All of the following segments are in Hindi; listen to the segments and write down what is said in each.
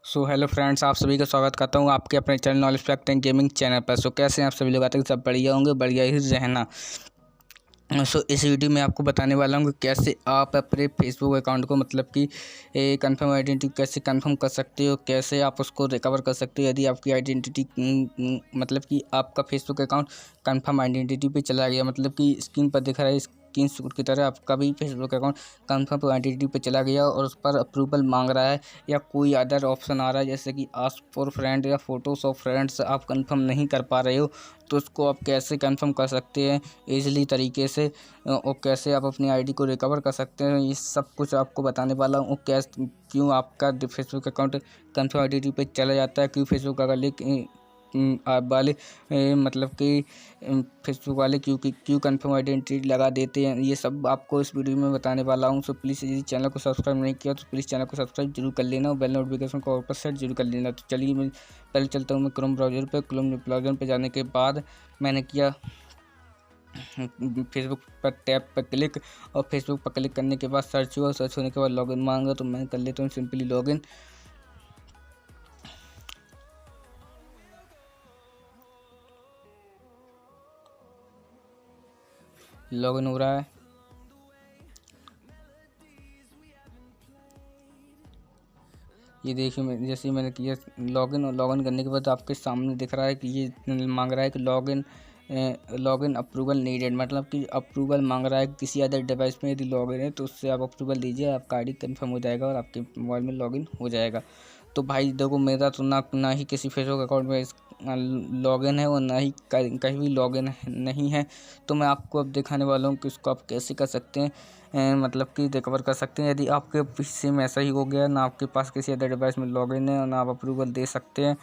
हेलो फ्रेंड्स, आप सभी का स्वागत करता हूँ आपके अपने channel knowledge fact and gaming channel पर। कैसे हैं आप सभी लोग? आते हैं सब बढ़िया होंगे, बढ़िया ही रहना। इस वीडियो में आपको बताने वाला हूँ कि कैसे आप अपने फेसबुक अकाउंट को मतलब कि कंफर्म आइडेंटिटी कैसे कंफर्म कर सकते हो, कैसे आप उसको रिकवर कर सकते हो यदि आपकी आइडेंटिटी मतलब कि आपका फेसबुक अकाउंट कंफर्म आइडेंटिटी पे चला गया, मतलब कि स्क्रीन पर दिख रहा है स्क्रीन शॉट की तरह आपका भी फेसबुक अकाउंट कंफर्म आइडेंटिटी पे चला गया और उस पर अप्रूवल मांग रहा है या कोई अदर ऑप्शन आ रहा है जैसे कि आस्क फॉर फ्रेंड या फोटोज ऑफ फ्रेंड्स, आप कंफर्म नहीं कर पा रहे हो तो उसको आप कैसे कंफर्म कर सकते हैं ईजिली तरीके से, और कैसे आप अपनी आईडी को रिकवर कर सकते हैं, ये सब कुछ आपको बताने वाला हूँ। कैसे क्यों आपका फेसबुक अकाउंट कंफर्म आईडेंटिटी पे चला जाता है, क्यों फेसबुक का लिंक आप वाले मतलब कि फेसबुक वाले क्यों कंफर्म आइडेंटिटी लगा देते हैं, ये सब आपको इस वीडियो में बताने वाला हूँ। सो प्लीज़ यदि चैनल को सब्सक्राइब नहीं किया तो प्लीज़ चैनल को सब्सक्राइब जरूर कर लेना और बेल नोटिफिकेशन को ऑल पर सेट जरूर कर लेना। तो चलिए मैं पहले चलता हूँ मैं क्रोम ब्राउज़र पे जाने के बाद मैंने किया फेसबुक पर टैब पर क्लिक, और फेसबुक पर क्लिक करने के बाद सर्च हुआ, सर्च होने के बाद लॉगिन मांगा तो मैं कर लेता हूँ सिंपली लॉगिन। लॉगिन हो रहा है। ये देखिए जैसे ही मैंने किया लॉगिन, और लॉगिन करने के बाद आपके सामने दिख रहा है कि ये मांग रहा है कि लॉगिन अप्रूवल नीडेड, मतलब कि अप्रूवल मांग रहा है किसी अदर डिवाइस में यदि लॉगिन है तो उससे आप अप्रूवल दीजिए, आपका आईडी कंफर्म हो जाएगा और आपके मोबाइल में लॉगिन हो जाएगा। तो भाई देखो, मेरा तो ना ही किसी फेसबुक अकाउंट में लॉगिन है और ना ही कहीं भी लॉगिन नहीं है। तो मैं आपको अब दिखाने वाला हूँ कि उसको आप कैसे कर सकते हैं, मतलब कि रिकवर कर सकते हैं। यदि आपके पीसी में ऐसा ही हो गया, ना आपके पास किसी अदर डिवाइस में लॉगिन है और ना आप अप्रूवल दे सकते हैं,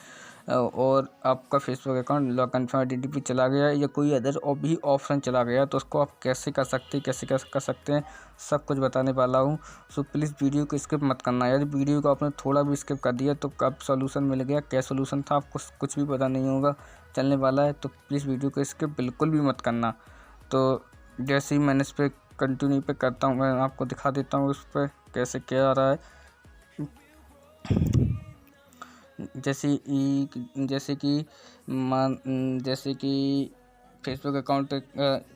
और आपका फेसबुक अकाउंट कंफर्म आइडेंटिटी पे चला गया या कोई अदर और भी ऑप्शन चला गया, तो उसको आप कैसे कर सकते हैं, कैसे कर सकते हैं, सब कुछ बताने वाला हूँ। सो प्लीज़ वीडियो को स्किप मत करना। यदि वीडियो को आपने थोड़ा भी स्किप कर दिया तो कब सोल्यूशन मिल गया, क्या सोल्यूशन था, आपको कुछ भी पता नहीं होगा चलने वाला है। तो प्लीज़ वीडियो को स्किप बिल्कुल भी मत करना। तो जैसे ही मैंने इस पर कंटिन्यू पे करता हूँ, मैं आपको दिखा देता हूँ उस पर कैसे क्या आ रहा है। जैसे कि फेसबुक अकाउंट,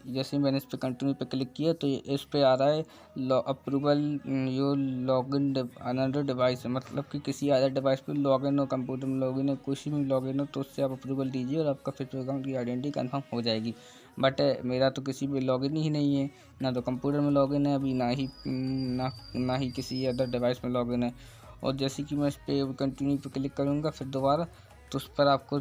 जैसे ही मैंने इस पर कंटिन्यू पे क्लिक किया तो इस पे आ रहा है approval your login another device, मतलब कि किसी अदर डिवाइस पे लॉगिन हो, कंप्यूटर में लॉगिन हो, कुछ भी लॉगिन हो तो उससे आप अप्रूवल दीजिए और आपका फेसबुक अकाउंट की आइडेंटिटी कंफर्म हो जाएगी। बट मेरा तो किसी भी लॉगिन ही नहीं है, ना तो कंप्यूटर में लॉगिन है अभी, ना ही किसी अदर डिवाइस में लॉगिन है। और जैसे कि मैं इस पर कंटिन्यू पे क्लिक करूँगा फिर दोबारा, तो उस पर आपको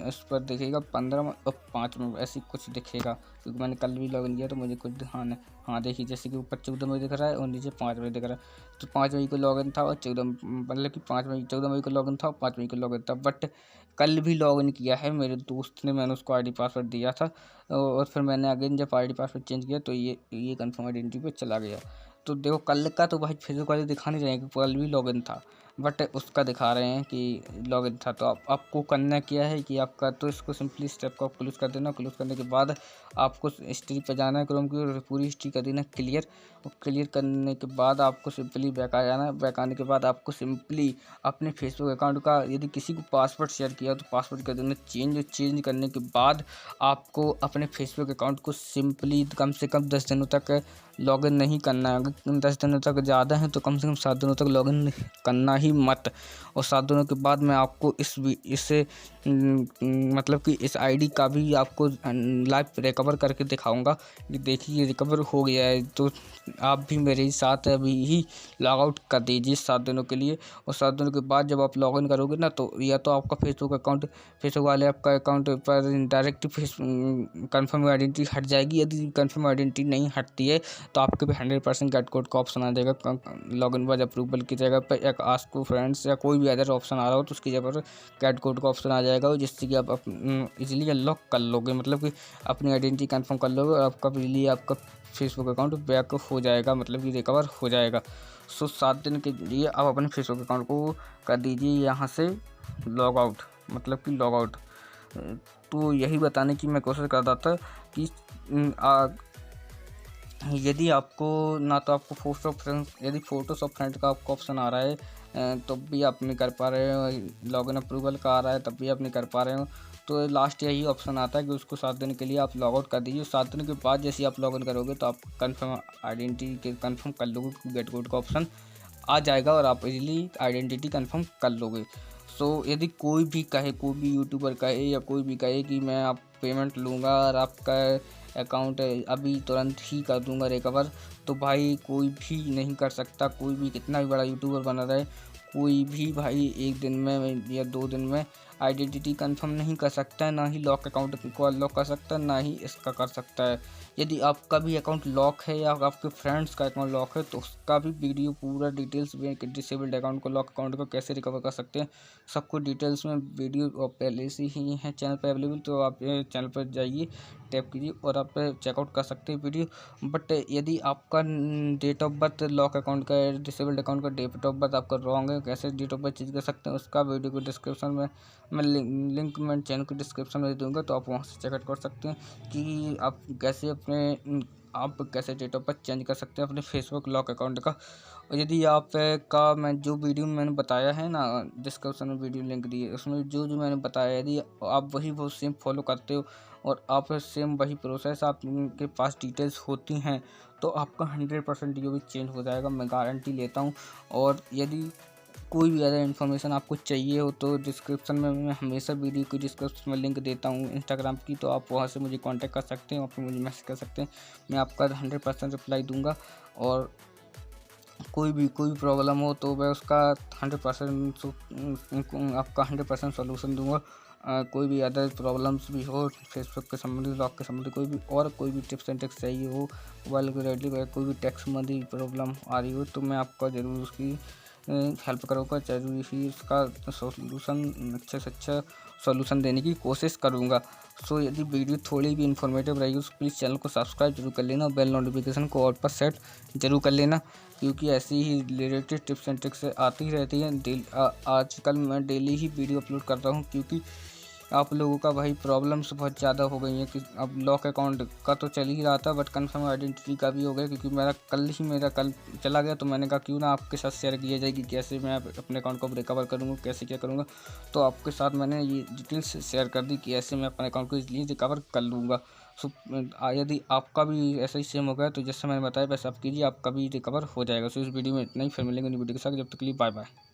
उस पर दिखेगा 15 और 5 मिनट ऐसी कुछ दिखेगा, क्योंकि मैंने कल भी लॉगिन किया तो मुझे कुछ ध्यान है। हाँ देखिए, जैसे कि ऊपर 14 मई दिख रहा है और नीचे 5 मई दिख रहा है। तो 5 मई को लॉगिन था और 14 मतलब कि 14 मई को लॉगिन था और 5 मई को लॉगिन था। बट कल भी लॉगिन किया है मेरे दोस्त ने, मैंने उसको आईडी पासवर्ड दिया था और फिर मैंने अगेन जब आईडी पासवर्ड चेंज किया तो ये कंफर्म आइडेंटिटी पे चला गया। तो देखो, कल का तो भाई फेसबुक वाले दिखा नहीं रहे हैं कि कल भी लॉगिन था, बट उसका दिखा रहे हैं कि लॉगिन था। तो आपको करना क्या है कि आपका तो इसको सिंपली स्टेप को आप क्लोज कर देना। क्लोज करने के बाद आपको हिस्ट्री पर जाना है, क्रोम की पूरी हिस्ट्री कर देना क्लियर, और क्लियर करने के बाद आपको सिंपली बैक आ जाना है। बैक आने के बाद आपको सिंपली अपने फेसबुक अकाउंट का यदि किसी को पासवर्ड शेयर किया तो पासवर्ड कर देना चेंज करने के बाद आपको अपने फेसबुक अकाउंट को सिंपली कम से कम 10 दिनों तक लॉगिन नहीं करना है। अगर 10 दिनों तक ज़्यादा है तो कम से कम 7 दिनों तक लॉगिन करना ही मत। और 7 दिनों के बाद मैं आपको इससे मतलब कि इस आईडी का भी आपको लाइव रिकवर करके दिखाऊंगा। ये देखिए रिकवर हो गया है, तो आप भी मेरे साथ अभी ही लॉग आउट कर दीजिए 7 दिनों के लिए। और 7 दिनों के बाद जब आप लॉगिन करोगे ना, तो या तो आपका फेसबुक वाले आपका अकाउंट पर डायरेक्ट कंफर्म आइडेंटिटी हट जाएगी। यदि कंफर्म आइडेंटिटी नहीं हटती है तो आपके पे 100% गेट कोड का ऑप्शन आ जाएगा। लॉगिन बाद अप्रूवल की जगह पर एक आस्क टू फ्रेंड्स या कोई भी अदर ऑप्शन आ रहा हो तो उसकी जगह पर गेट कोड का ऑप्शन आ जाएगा, जिससे कि आप इजीली अनलॉक कर लोगे, मतलब कि अपनी आइडेंटिटी कंफर्म कर लोगे और आपका फेसबुक अकाउंट बैक हो जाएगा, मतलब कि रिकवर हो जाएगा। सो 7 दिन के लिए आप अपने फेसबुक अकाउंट को कर दीजिए यहाँ से लॉग आउट, मतलब कि लॉग आउट। तो यही बताने की मैं कोशिश कर रहा था कि यदि आपको ना तो आपको फोटोस ऑफ फ्रेंड का आपको ऑप्शन आ रहा है तब भी आप नहीं कर पा रहे हो, लॉगिन अप्रूवल का आ रहा है तब भी आप नहीं कर पा रहे हो, तो लास्ट यही ऑप्शन आता है कि उसको 7 दिन के लिए आप लॉग आउट कर दीजिए। 7 दिन के बाद जैसे आप लॉगिन करोगे तो आप कन्फर्म आइडेंटिटी के कन्फर्म कर लोगे, गेट कोड का ऑप्शन आ जाएगा और आप इजीली आइडेंटिटी कन्फर्म कर लोगे। सो यदि कोई भी कहे, कोई भी यूट्यूबर कहे या कोई भी कहे कि मैं आप पेमेंट लूँगा और आपका अकाउंट अभी तुरंत ही कर दूँगा रिकवर, तो भाई कोई भी नहीं कर सकता। कोई भी कितना भी बड़ा यूट्यूबर बना रहे, कोई भी भाई 1 दिन में या 2 दिन में आइडेंटिटी कंफर्म नहीं कर सकता है, ना ही लॉक अकाउंट को अनलॉक कर सकता है, ना ही इसका कर सकता है। यदि आपका भी अकाउंट लॉक है या आपके फ्रेंड्स का अकाउंट लॉक है तो उसका भी वीडियो पूरा डिटेल्स में, डिसेबल्ड अकाउंट को, लॉक अकाउंट को कैसे रिकवर कर सकते हैं, सब कुछ डिटेल्स में वीडियो पहले से ही है चैनल पर अवेलेबल। तो आप चैनल पर जाइए, टैप कीजिए और आप चेकआउट कर सकते हैं वीडियो। बट यदि आपका date of birth lock account का, डिसेबल्ड अकाउंट का डेट ऑफ बर्थ आपका रॉन्ग है, कैसे डेट ऑफ बर्थ चेंज कर सकते हैं उसका वीडियो को डिस्क्रिप्शन में मैं लिंक मैं चैनल को डिस्क्रिप्शन में दे दूँगा, तो आप वहाँ से चेकआउट कर सकते हैं कि आप कैसे डेट ऑफ बर्थ चेंज कर सकते हैं अपने फेसबुक लॉक अकाउंट का। और यदि आप का मैं जो वीडियो मैंने बताया है ना, डिस्क्रिप्शन में वीडियो लिंक दी है, उसमें जो जो मैंने बताया, यदि आप वही वो सेम फॉलो करते हो और आप सेम वही प्रोसेस आपके पास डिटेल्स होती हैं तो आपका 100% जो भी चेंज हो जाएगा, मैं गारंटी लेता हूँ। और यदि कोई भी ज़्यादा इन्फॉर्मेशन आपको चाहिए हो तो डिस्क्रिप्शन में मैं हमेशा वीडियो की डिस्क्रिप्शन में लिंक देता हूँ इंस्टाग्राम की, तो आप वहाँ से मुझे कांटेक्ट कर सकते हैं, आप मुझे मैसेज कर सकते हैं, मैं आपका 100% रिप्लाई दूंगा। और कोई भी प्रॉब्लम हो तो मैं उसका 100% आपका 100% सोल्यूशन दूंगा। कोई भी अदर प्रॉब्लम्स भी हो फेसबुक के संबंधित, लॉक के संबंधित, कोई भी टिप्स एंड ट्रिक्स चाहिए हो, मोबाइल को रिलेटेड कोई भी टैक्स संबंधी प्रॉब्लम आ रही हो तो मैं आपका ज़रूर उसकी हेल्प करूँगा, ज़रूर ही इसका सोल्यूशन अच्छे से अच्छा सोल्यूशन देने की कोशिश करूँगा। सो यदि वीडियो थोड़ी भी इन्फॉर्मेटिव रही हो तो प्लीज़ चैनल को सब्सक्राइब जरूर कर लेना और बेल नोटिफिकेशन को ऑल पर सेट जरूर कर लेना, क्योंकि ऐसी ही रिलेटेड टिप्स एंड ट्रिक्स आती रहती हैं। आजकल मैं डेली ही वीडियो अपलोड करता हूँ, क्योंकि आप लोगों का भाई प्रॉब्लम्स बहुत ज़्यादा हो गई हैं कि अब लॉक अकाउंट का तो चल ही रहा था बट कंफर्म आइडेंटिटी का भी हो गया, क्योंकि मेरा कल चला गया, तो मैंने कहा क्यों ना आपके साथ शेयर किया जाए कि कैसे मैं अपने अकाउंट को रिकवर करूँगा, कैसे क्या करूँगा। तो आपके साथ मैंने ये डिटेल्स शेयर कर दी कि ऐसे मैं अपने अकाउंट को इसलिए रिकवर कर लूँगा। सो यदि आपका भी ऐसा ही सेम हो गया तो जैसे मैंने बताया वैसे आप कीजिए, आपका भी रिकवर हो जाएगा। सो इस वीडियो में इतना ही, फिर मिलेंगे वीडियो के साथ, जब तक के लिए बाय बाय।